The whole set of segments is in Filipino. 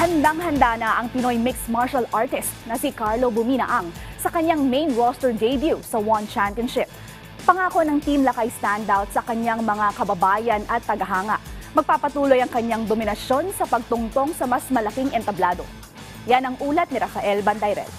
Handang-handa na ang Pinoy mixed martial artist na si Carlo Buminaang sa kanyang main roster debut sa One Championship. Pangako ng Team Lakay standout sa kanyang mga kababayan at tagahanga. Magpapatuloy ang kanyang dominasyon sa pagtungtong sa mas malaking entablado. Yan ang ulat ni Rafael Bandayrel.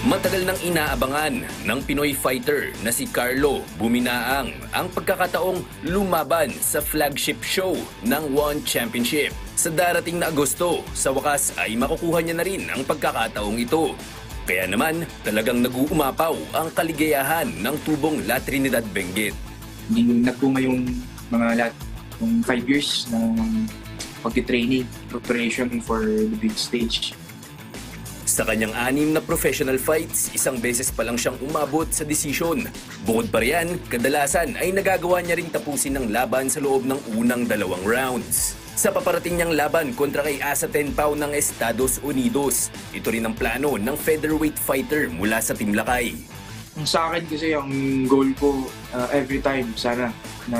Matagal nang inaabangan ng Pinoy fighter na si Carlo Buminaang ang pagkakataong lumaban sa flagship show ng One Championship. Sa darating na Agosto, sa wakas ay makukuha niya na rin ang pagkakataong ito. Kaya naman talagang nag-uumapaw ang kaligayahan ng tubong La Trinidad Benguet. Hindi nagpuma yung mga 5 years ng pag-training, preparation for the big stage. Sa kanyang 6 na professional fights, isang beses pa lang siyang umabot sa desisyon. Bukod pa riyan, kadalasan ay nagagawa niya ring tapusin ng laban sa loob ng unang 2 rounds. Sa paparating niyang laban kontra kay Asa Tenpao ng Estados Unidos, ito rin ang plano ng featherweight fighter mula sa Team Lakay. Sa akin kasi ang goal ko every time sana na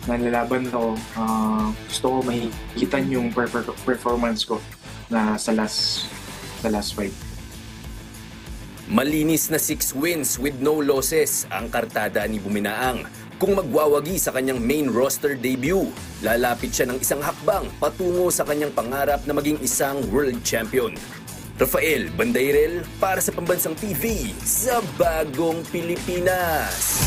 nalalaban ako, gusto ko makikita yung performance ko na sa last fight. Malinis na 6 wins with no losses ang kartada ni Buminaang. Kung magwawagi sa kanyang main roster debut, lalapit siya ng isang hakbang patungo sa kanyang pangarap na maging isang world champion. Rafael Bandayrel para sa Pambansang TV sa Bagong Pilipinas.